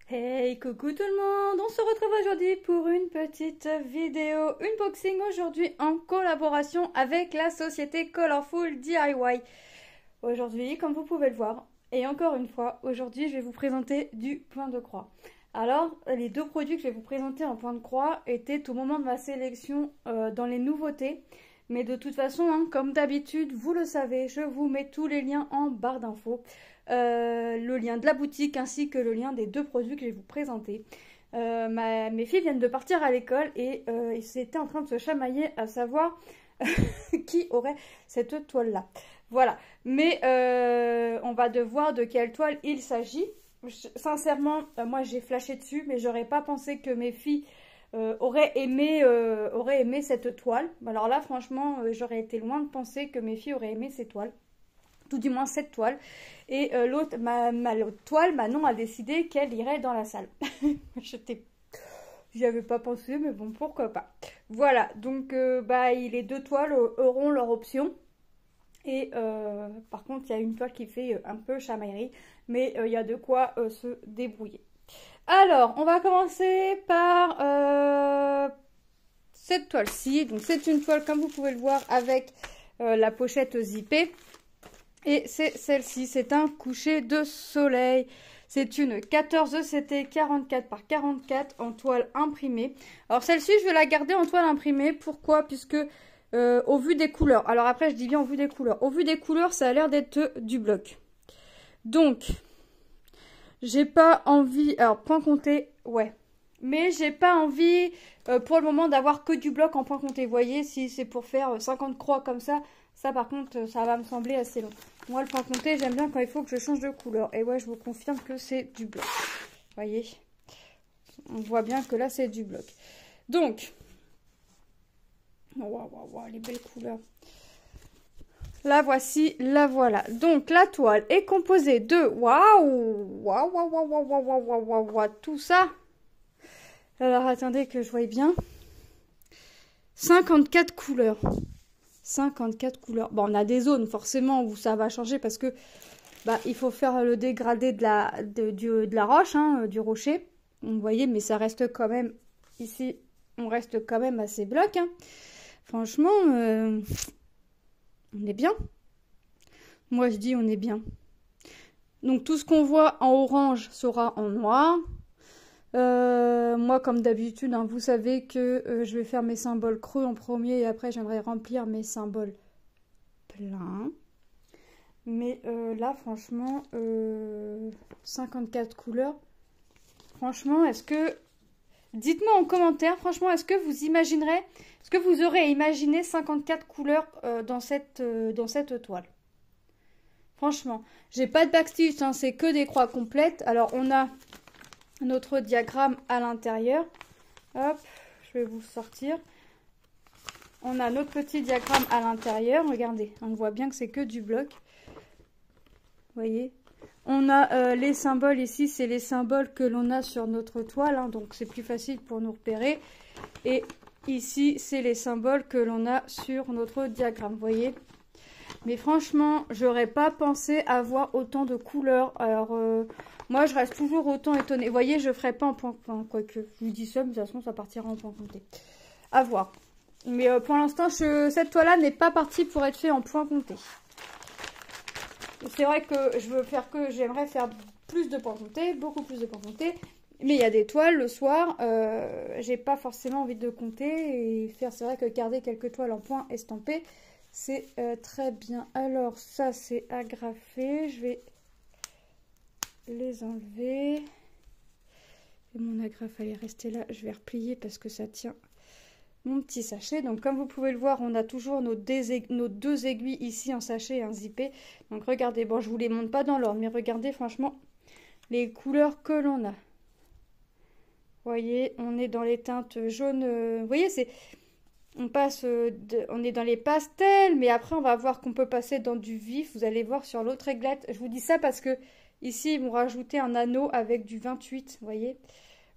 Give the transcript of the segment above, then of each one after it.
Hey, coucou tout le monde! On se retrouve aujourd'hui pour une petite vidéo unboxing aujourd'hui en collaboration avec la société Colorful DIY. Aujourd'hui, comme vous pouvez le voir, et encore une fois, aujourd'hui je vais vous présenter du point de croix. Alors, les deux produits que je vais vous présenter en point de croix étaient au moment de ma sélection dans les nouveautés. Mais de toute façon, hein, comme d'habitude, vous le savez, je vous mets tous les liens en barre d'infos. Le lien de la boutique ainsi que le lien des deux produits que je vais vous présenter. Mes filles viennent de partir à l'école et ils étaient en train de se chamailler à savoir qui aurait cette toile-là. Voilà, mais on va devoir de quelle toile il s'agit. Sincèrement, moi j'ai flashé dessus, mais j'aurais pas pensé que mes filles auraient aimé cette toile. Alors là, franchement, j'aurais été loin de penser que mes filles auraient aimé ces toiles. Tout du moins cette toile. Et l'autre toile, Manon a décidé qu'elle irait dans la salle. J'y avais pas pensé, mais bon, pourquoi pas. Voilà, donc les deux toiles auront leur option. Et par contre, il y a une toile qui fait un peu chamaillerie, mais il y a de quoi se débrouiller. Alors, on va commencer par cette toile-ci. Donc, c'est une toile, comme vous pouvez le voir, avec la pochette zippée. Et c'est celle-ci, c'est un coucher de soleil. C'est une 14 ECT 44 par 44 en toile imprimée. Alors celle-ci, je vais la garder en toile imprimée. Pourquoi? Puisque au vu des couleurs, alors après je dis bien au vu des couleurs. Au vu des couleurs, ça a l'air d'être du bloc. Donc, j'ai pas envie, alors point compté, ouais. Mais j'ai pas envie pour le moment d'avoir que du bloc en point compté. Vous voyez, si c'est pour faire 50 croix comme ça par contre, ça va me sembler assez long. Moi, le point compté, j'aime bien quand il faut que je change de couleur. Et ouais, je vous confirme que c'est du bloc. Vous voyez, on voit bien que là, c'est du bloc. Donc, waouh, les belles couleurs. La voici, la voilà. Donc, la toile est composée de... Waouh, tout ça. Alors, attendez que je voie bien. 54 couleurs. 54 couleurs. Bon, on a des zones forcément où ça va changer parce que il faut faire le dégradé de la roche, hein, du rocher. Vous voyez, mais ça reste quand même ici, on reste quand même assez bloc. Hein. Franchement, on est bien. Moi, je dis on est bien. Donc tout ce qu'on voit en orange sera en noir. Moi, comme d'habitude, hein, vous savez que je vais faire mes symboles creux en premier et après, j'aimerais remplir mes symboles pleins. Mais là, franchement, 54 couleurs. Franchement, est-ce que... Dites-moi en commentaire, franchement, est-ce que vous imaginerez... Est-ce que vous aurez imaginé 54 couleurs dans cette toile? Franchement, j'ai pas de backstitch, hein, c'est que des croix complètes. Alors, on a... notre diagramme à l'intérieur. Hop, je vais vous sortir. On a notre petit diagramme à l'intérieur. Regardez, on voit bien que c'est que du bloc. Vous voyez, on a les symboles ici, c'est les symboles que l'on a sur notre toile, hein, donc c'est plus facile pour nous repérer. Et ici, c'est les symboles que l'on a sur notre diagramme, vous voyez. Mais franchement, j'aurais pas pensé avoir autant de couleurs. Alors, moi, je reste toujours autant étonnée. Vous voyez, je ferai pas en point... Enfin, quoique, je vous dis ça, mais de toute façon, ça partira en point compté. À voir. Mais pour l'instant, cette toile-là n'est pas partie pour être faite en point compté. C'est vrai que j'aimerais faire plus de points comptés, beaucoup plus de points comptés. Mais il y a des toiles le soir, j'ai pas forcément envie de compter et faire. C'est vrai que garder quelques toiles en point estampé, c'est très bien. Alors ça c'est agrafé, je vais les enlever. Et mon agrafe elle est restée là, je vais replier parce que ça tient mon petit sachet. Donc comme vous pouvez le voir, on a toujours nos deux aiguilles ici en sachet et un zippé. Donc regardez, bon je vous les montre pas dans l'ordre, mais regardez franchement les couleurs que l'on a. Vous voyez, on est dans les teintes jaunes. Vous voyez, on est dans les pastels, mais après on va voir qu'on peut passer dans du vif. Vous allez voir sur l'autre aiglette. Je vous dis ça parce que ici ils vont rajouter un anneau avec du 28. Vous voyez.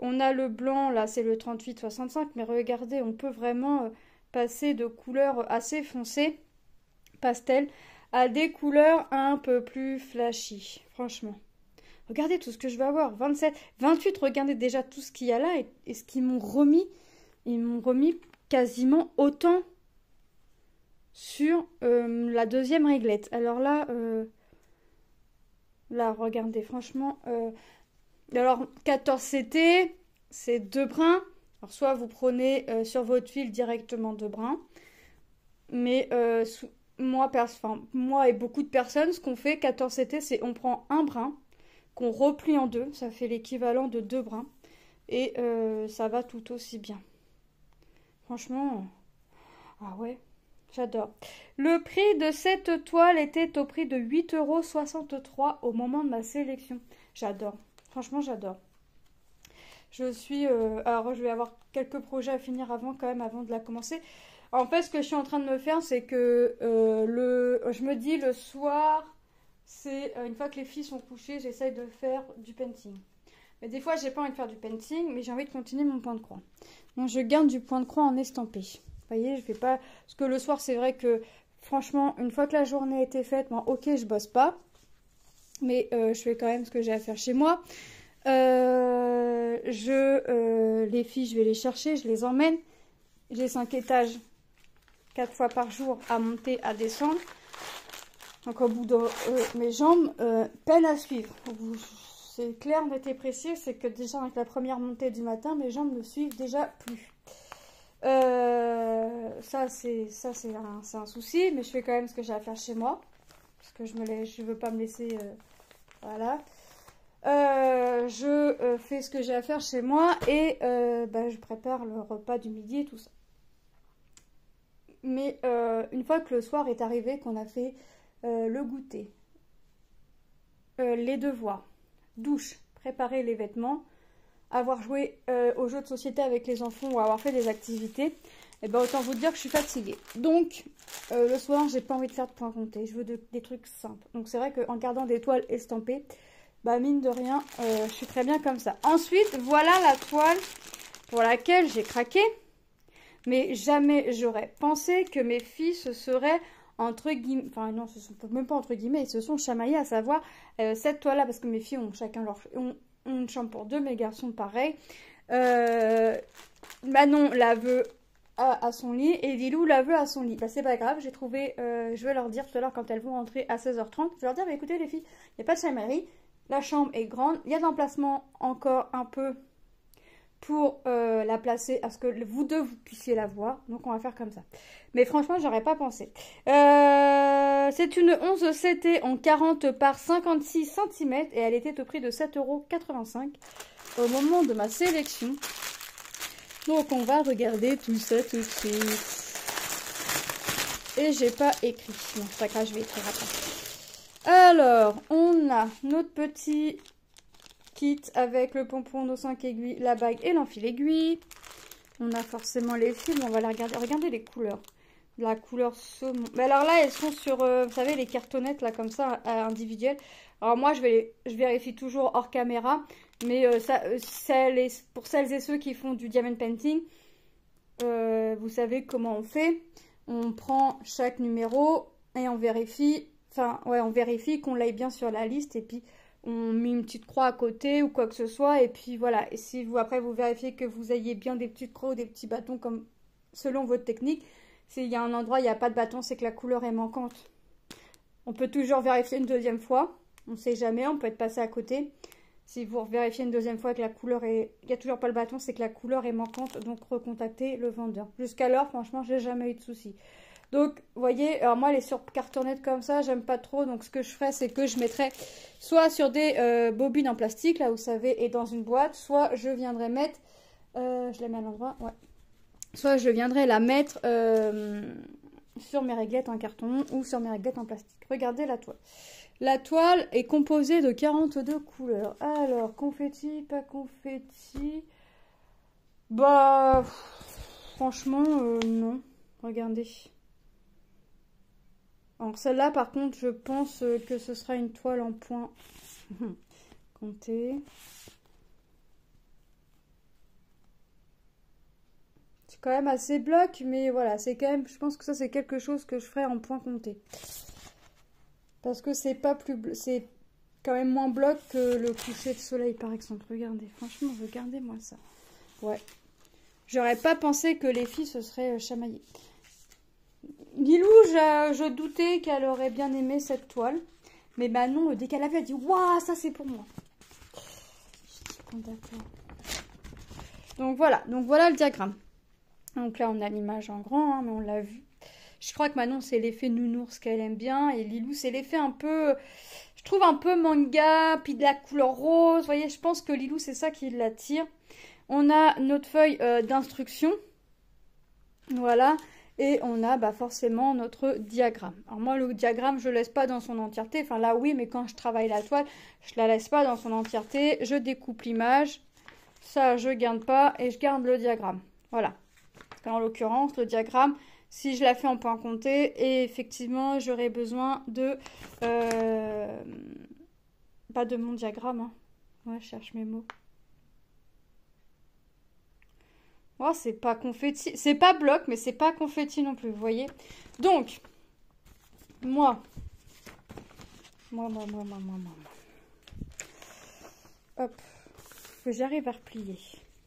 On a le blanc, là c'est le 38-65, mais regardez, on peut vraiment passer de couleurs assez foncées, pastel, à des couleurs un peu plus flashy, franchement. Regardez tout ce que je vais avoir. 27, 28, regardez déjà tout ce qu'il y a là et ce qu'ils m'ont remis. Ils m'ont remis quasiment autant sur la deuxième réglette. Alors là, regardez, franchement. Alors, 14 CT, c'est 2 brins. Alors, soit vous prenez sur votre fil directement 2 brins. Mais moi et beaucoup de personnes, ce qu'on fait, 14 CT, c'est on prend un brin, qu'on replie en deux. Ça fait l'équivalent de 2 brins. Et ça va tout aussi bien. Franchement, ah ouais. J'adore. Le prix de cette toile était au prix de 8,63 € au moment de ma sélection. J'adore. Franchement, j'adore. Je suis... alors, je vais avoir quelques projets à finir avant de la commencer. En fait, ce que je suis en train de me faire, c'est que je me dis le soir, c'est une fois que les filles sont couchées, j'essaye de faire du painting. Mais des fois, j'ai pas envie de faire du painting, mais j'ai envie de continuer mon point de croix. Donc, je garde du point de croix en estampé. Vous voyez, je fais pas... Parce que le soir, c'est vrai que, franchement, une fois que la journée a été faite, moi, ok, je bosse pas. Mais je fais quand même ce que j'ai à faire chez moi. Les filles, je vais les chercher, je les emmène. J'ai 5 étages, 4 fois par jour à monter, à descendre. Donc, au bout de mes jambes, peine à suivre. C'est clair, net et précis, c'est que déjà, avec la première montée du matin, mes jambes ne suivent déjà plus. Ça c'est un souci, mais je fais quand même ce que j'ai à faire chez moi parce que je veux pas me laisser voilà. Je fais ce que j'ai à faire chez moi et je prépare le repas du midi et tout ça. Mais une fois que le soir est arrivé, qu'on a fait le goûter, les devoirs, douche, préparer les vêtements, avoir joué aux jeux de société avec les enfants ou avoir fait des activités, et ben autant vous dire que je suis fatiguée. Donc le soir, j'ai pas envie de faire de points comptés, je veux des trucs simples. Donc c'est vrai qu'en gardant des toiles estampées, bah mine de rien, je suis très bien comme ça. Ensuite, voilà la toile pour laquelle j'ai craqué, mais jamais j'aurais pensé que mes filles se seraient entre guillemets, enfin non, ce sont même pas entre guillemets, ils se sont chamaillés à savoir cette toile là, parce que mes filles ont chacun leur... une chambre pour deux, mes garçons pareil. Manon la veut à son lit et Lilou la veut à son lit. Bah c'est pas grave, j'ai trouvé, je vais leur dire tout à l'heure quand elles vont rentrer à 16h30, je vais leur dire, bah, écoutez les filles, il n'y a pas de chamaillerie, la chambre est grande, il y a de l'emplacement encore un peu pour la placer à ce que vous deux vous puissiez la voir, donc on va faire comme ça. Mais franchement, j'aurais pas pensé. C'est une 11 CT en 40 par 56 cm et elle était au prix de 7,85 € au moment de ma sélection. Donc on va regarder tout ça tout de suite. Et j'ai pas écrit. Non, c'est pas grave, je vais écrire après. Alors, on a notre petit kit avec le pompon, nos 5 aiguilles, la bague et l'enfil aiguille. On a forcément les fils, on va les regarder. Regardez les couleurs. La couleur saumon. Mais alors là, elles sont sur, vous savez, les cartonnettes, là, comme ça, individuelles. Alors moi, je vérifie toujours hors caméra. Mais pour celles et ceux qui font du diamond painting, vous savez comment on fait. On prend chaque numéro et on vérifie, on vérifie qu'on l'aille bien sur la liste. Et puis, on met une petite croix à côté ou quoi que ce soit. Et puis, voilà. Et si après, vous vérifiez que vous ayez bien des petites croix ou des petits bâtons comme selon votre technique. S'il y a un endroit où il n'y a pas de bâton, c'est que la couleur est manquante. On peut toujours vérifier une deuxième fois. On ne sait jamais, on peut être passé à côté. Si vous vérifiez une deuxième fois que la couleur est... Il n'y a toujours pas le bâton, c'est que la couleur est manquante. Donc, recontactez le vendeur. Jusqu'alors, franchement, j'ai jamais eu de soucis. Donc, vous voyez, alors moi, les sur cartonnettes comme ça, j'aime pas trop. Donc, ce que je ferais, c'est que je mettrais soit sur des bobines en plastique, là, vous savez, et dans une boîte. Soit je viendrais mettre... je la mets à l'endroit, ouais. Soit je viendrai la mettre sur mes réglettes en carton ou sur mes réglettes en plastique. Regardez la toile. La toile est composée de 42 couleurs. Alors, confetti, pas confetti. Bah, franchement, non. Regardez. Alors, celle-là, par contre, je pense que ce sera une toile en point. Comptez. Quand même assez bloc, mais voilà, c'est quand même, je pense que ça c'est quelque chose que je ferai en point compté. Parce que c'est pas plus, c'est quand même moins bloc que le coucher de soleil par exemple. Regardez, franchement, regardez-moi ça. Ouais. J'aurais pas pensé que les filles se seraient chamaillées. Lilou, je doutais qu'elle aurait bien aimé cette toile. Mais bah non, dès qu'elle a vu, elle dit « Waouh, ça c'est pour moi !» D'accord. Donc voilà le diagramme. Donc là, on a l'image en grand, hein, mais on l'a vu. Je crois que Manon, c'est l'effet nounours qu'elle aime bien. Et Lilou, c'est l'effet un peu... Je trouve un peu manga, puis de la couleur rose. Vous voyez, je pense que Lilou, c'est ça qui l'attire. On a notre feuille d'instruction. Voilà. Et on a bah, forcément notre diagramme. Alors moi, le diagramme, je ne laisse pas dans son entièreté. Enfin là, oui, mais quand je travaille la toile, je ne la laisse pas dans son entièreté. Je découpe l'image. Ça, je ne garde pas et je garde le diagramme. Voilà. En l'occurrence, le diagramme, si je la fais en point compté, et effectivement, j'aurai besoin de... pas de mon diagramme. Hein. Ouais, je cherche mes mots. Oh, c'est pas confetti. C'est pas bloc, mais c'est pas confetti non plus, vous voyez. Donc, moi. Hop. Que j'arrive à replier.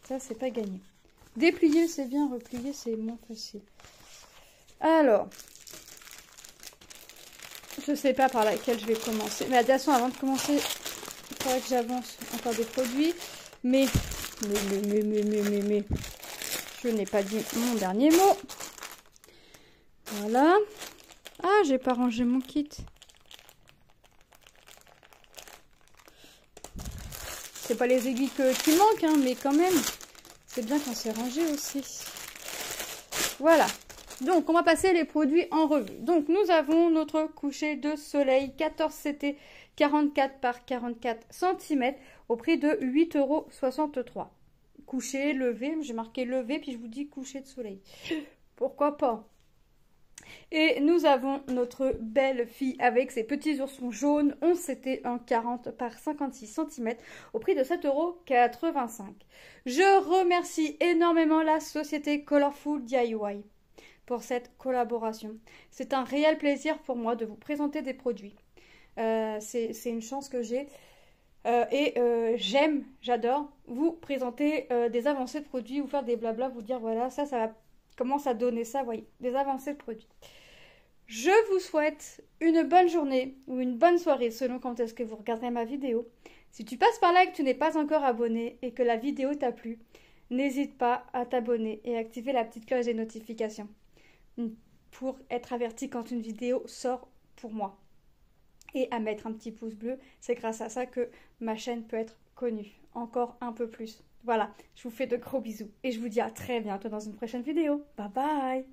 Ça, c'est pas gagné. Déplier, c'est bien. Replier, c'est moins facile. Alors. Je sais pas par laquelle je vais commencer. Mais attention, avant de commencer, il faudrait que j'avance encore des produits. Mais. Je n'ai pas dit mon dernier mot. Voilà. Ah, j'ai pas rangé mon kit. C'est pas les aiguilles qui manquent, hein, mais quand même, c'est bien quand c'est rangé aussi. Voilà. Donc, on va passer les produits en revue. Donc, nous avons notre coucher de soleil 14 CT 44 par 44 cm au prix de 8,63 €. Coucher, lever, j'ai marqué lever, puis je vous dis coucher de soleil. Pourquoi pas? Et nous avons notre belle fille avec ses petits oursons jaunes, 11 CT 1,40 par 56 cm au prix de 7,85 €. Je remercie énormément la société Colorful DIY pour cette collaboration. C'est un réel plaisir pour moi de vous présenter des produits. C'est une chance que j'ai. J'adore vous présenter des avancées de produits, vous faire des blabla, vous dire voilà, ça va commence à donner ça, voyez, des avancées de produits. Je vous souhaite une bonne journée ou une bonne soirée selon quand est-ce que vous regarderez ma vidéo. Si tu passes par là et que tu n'es pas encore abonné et que la vidéo t'a plu, n'hésite pas à t'abonner et activer la petite cloche des notifications pour être averti quand une vidéo sort pour moi. Et à mettre un petit pouce bleu, c'est grâce à ça que ma chaîne peut être connue encore un peu plus. Voilà, je vous fais de gros bisous et je vous dis à très bientôt dans une prochaine vidéo. Bye bye!